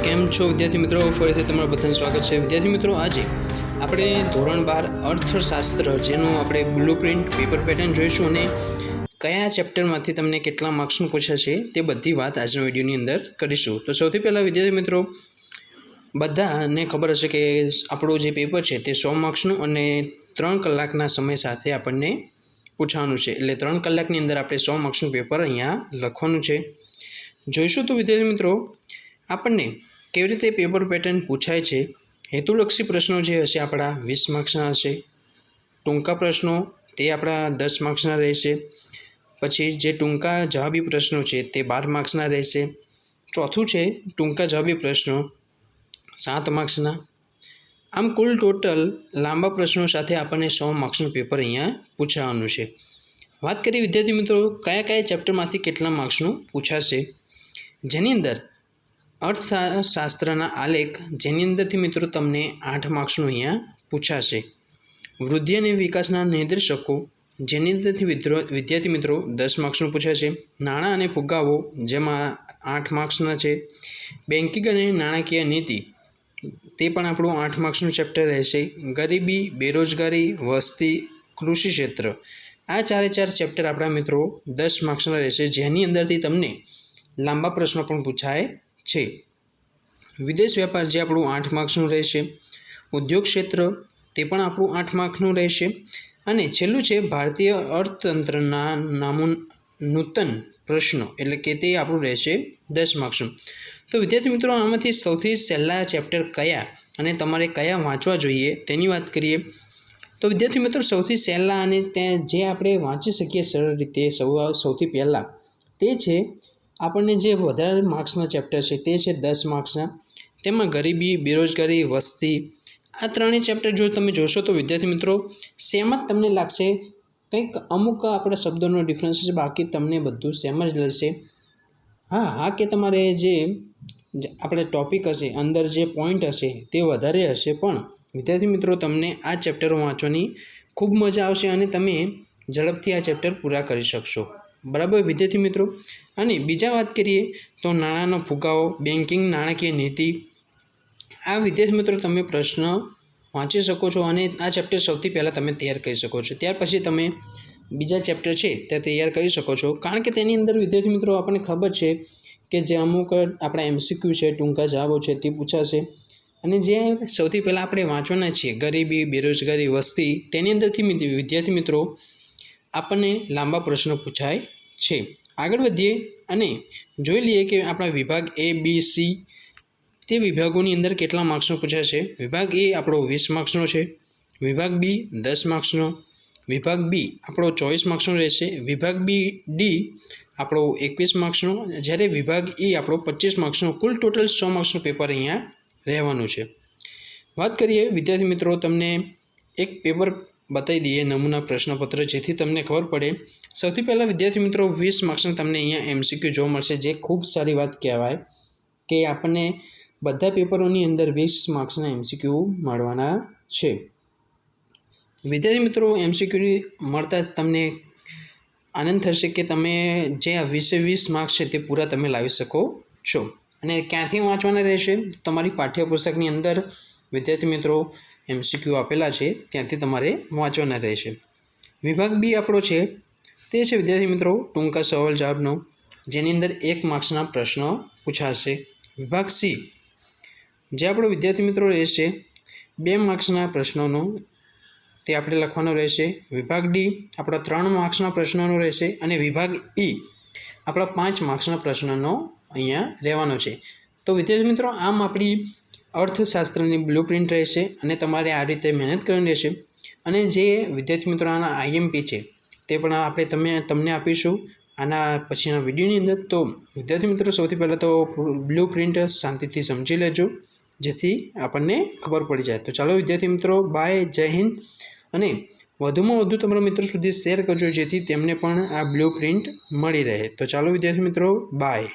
કેમ છો વિદ્યાર્થી મિત્રો? ફરીથી તમારું બધાનું સ્વાગત છે. વિદ્યાર્થી મિત્રો, આજે આપણે ધોરણ 12 અર્થશાસ્ત્ર જેનું આપણે બ્લુપ્રિન્ટ પેપર પેટર્ન જોઈશું અને કયા ચેપ્ટરમાંથી તમને કેટલા માર્ક્સનું પૂછાશે તે બધી વાત આજના વિડીયોની અંદર કરીશું. તો સૌથી પહેલાં વિદ્યાર્થી મિત્રો, બધાને ખબર હશે કે આપણું જે પેપર છે તે 100 માર્ક્સનું અને 3 કલાકના સમય સાથે આપણને પૂછવાનું છે. એટલે 3 કલાકની અંદર આપણે 100 માર્ક્સનું પેપર અહીંયા લખવાનું છે. જોઈશું તો વિદ્યાર્થી મિત્રો, આપણને કેવી રીતે પેપર પેટર્ન પૂછાય છે. હેતુલક્ષી પ્રશ્નો જે હશે આપણા 20 માર્ક્સના હશે. ટૂંકા પ્રશ્નો તે આપણા 10 માર્ક્સના રહેશે. પછી જે ટૂંકા જવાબી પ્રશ્નો છે તે 12 માર્ક્સના રહેશે. ચોથું છે ટૂંકા જવાબી પ્રશ્નો 7 માર્ક્સના. આમ કુલ ટોટલ લાંબા પ્રશ્નો સાથે આપણને 100 માર્ક્સનું પેપર અહીંયા પૂછાવાનું છે. વાત કરીએ વિદ્યાર્થી મિત્રો, કયા કયા ચેપ્ટરમાંથી કેટલા માર્ક્સનું પૂછાશે. જેની અંદર અર્થશાસ્ત્રના આલેખ, જેની અંદરથી મિત્રો તમને 8 માર્ક્સનું અહીંયા પૂછાશે. વૃદ્ધિ અને વિકાસના નિર્દેશકો, જેની અંદરથી વિદ્યાર્થી મિત્રો 10 માર્ક્સનું પૂછાશે. નાણાં અને ફુગાવો, જેમાં 8 માર્ક્સના છે. બેન્કિંગ અને નાણાકીય નીતિ, તે પણ આપણું 8 માર્ક્સનું ચેપ્ટર રહેશે. ગરીબી, બેરોજગારી, વસ્તી, કૃષિ ક્ષેત્ર, આ 4 ચેપ્ટર આપણા મિત્રો 10 માર્ક્સના રહેશે, જેની અંદરથી તમને લાંબા પ્રશ્નો પણ પૂછાય છે. વિદેશ વેપાર, જે આપણું 8 માર્ક્સનું રહેશે. ઉદ્યોગ ક્ષેત્ર, તે પણ આપણું 8 માર્ક્સનું રહેશે. અને છેલ્લું છે ભારતીય અર્થતંત્રના નૂતન પ્રશ્નો, એટલે કે તે આપણું રહેશે 10 માર્ક્સનું. તો વિદ્યાર્થી મિત્રો, આમાંથી સૌથી સહેલા ચેપ્ટર કયા અને તમારે કયા વાંચવા જોઈએ તેની વાત કરીએ તો વિદ્યાર્થી મિત્રો, સૌથી સહેલા અને ત્યાં જે આપણે વાંચી શકીએ સરળ રીતે સૌથી પહેલાં તે છે આપણને જે વધારે માર્ક્સના ચેપ્ટર છે તે છે 10 માર્ક્સના. તેમાં ગરીબી, બેરોજગારી, વસ્તી, આ ત્રણેય ચેપ્ટર જો તમે જોશો તો વિદ્યાર્થી મિત્રો સેમ જ તમને લાગશે. કંઈક અમુક આપણા શબ્દોનો ડિફરન્સ છે, બાકી તમને બધું સેમ જ રહેશે. હા કે તમારે જે આપણે ટૉપિક હશે, અંદર જે પોઈન્ટ હશે તે વધારે હશે, પણ વિદ્યાર્થી મિત્રો તમને આ ચેપ્ટરો વાંચવાની ખૂબ મજા આવશે અને તમે ઝડપથી આ ચેપ્ટર પૂરા કરી શકશો. બરાબર વિદ્યાર્થી મિત્રો. અને બીજા વાત કરીએ તો નાણાંનો ફુગાવો, બેન્કિંગ, નાણાકીય નીતિ, આ વિદ્યાર્થી મિત્રો તમે પ્રશ્ન વાંચી શકો છો અને આ ચેપ્ટર સૌથી પહેલાં તમે તૈયાર કરી શકો છો. ત્યાર પછી તમે બીજા ચેપ્ટર છે તે તૈયાર કરી શકો છો, કારણ કે તેની અંદર વિદ્યાર્થી મિત્રો આપણને ખબર છે કે જે અમુક આપણા MCQ છે, ટૂંકા જવાબો છે તે પૂછાશે. અને જે સૌથી પહેલાં આપણે વાંચવાના છીએ ગરીબી, બેરોજગારી, વસ્તી, તેની અંદરથી વિદ્યાર્થી મિત્રો આપણને લાંબા પ્રશ્નો પૂછાય છે. આગળ વધીએ અને જોઈ લઈએ કે આપણા વિભાગ A, B, C તે વિભાગોની અંદર કેટલા માર્ક્સનો પૂછાશે. વિભાગ A આપણો 20 માર્ક્સનો છે. વિભાગ B 10 માર્ક્સનો. વિભાગ B આપણો 24 માર્ક્સનો રહેશે. વિભાગ D આપણો 21 માર્ક્સનો, જ્યારે વિભાગ E આપણો 25 માર્ક્સનો. કુલ ટોટલ 100 માર્ક્સનું પેપર અહીંયા રહેવાનું છે. વાત કરીએ વિદ્યાર્થી મિત્રો, તમને એક પેપર બતાવી દઈએ, નમૂના પ્રશ્નપત્ર, જેથી તમને ખબર પડે. સૌથી પહેલાં વિદ્યાર્થી મિત્રો 20 માર્ક્સના તમને અહીંયા MCQ જોવા મળશે, જે ખૂબ સારી વાત કહેવાય કે આપણને બધા પેપરોની અંદર 20 માર્ક્સના MCQ મળવાના છે. વિદ્યાર્થી મિત્રો MCQ મળતા જ તમને આનંદ થશે કે તમે જે આ 20 માર્ક્સ છે તે પૂરા તમે લાવી શકો છો. અને ક્યાંથી વાંચવાના રહેશે? તમારી પાઠ્યપુસ્તકની અંદર વિદ્યાર્થી મિત્રો MCQ આપેલા છે, ત્યાંથી તમારે વાંચવાના રહેશે. વિભાગ B આપણો છે તે છે વિદ્યાર્થી મિત્રો ટૂંકા સવાલ જવાબનો, જેની અંદર 1 માર્ક્સના પ્રશ્નો પૂછાશે. વિભાગ C જે આપણો વિદ્યાર્થી મિત્રો રહેશે 2 માર્ક્સના પ્રશ્નોનો, તે આપણે લખવાનો રહેશે. વિભાગ D આપણા 3 માર્ક્સના પ્રશ્નોનો રહેશે. અને વિભાગ E આપણા 5 માર્ક્સના પ્રશ્નોનો અહીંયા રહેવાનો છે. તો વિદ્યાર્થી મિત્રો આમ આપણી અર્થશાસ્ત્રની બ્લુપ્રિન્ટ રહેશે અને તમારે આ રીતે મહેનત કરવાની રહેશે. અને જે વિદ્યાર્થી મિત્રો આના IMP છે તે પણ આપણે તમને આપીશું આના પછીના વિડીયોની અંદર. તો વિદ્યાર્થી મિત્રો સૌથી પહેલાં તો બ્લુપ્રિન્ટ શાંતિથી સમજી લેજો, જેથી આપણને ખબર પડી જાય. તો ચાલો વિદ્યાર્થી મિત્રો, બાય, જય હિન્દ. અને વધુમાં વધુ તમારા મિત્રો સુધી શેર કરજો, જેથી તેમને પણ આ બ્લુપ્રિન્ટ મળી રહે. તો ચાલો વિદ્યાર્થી મિત્રો, બાય.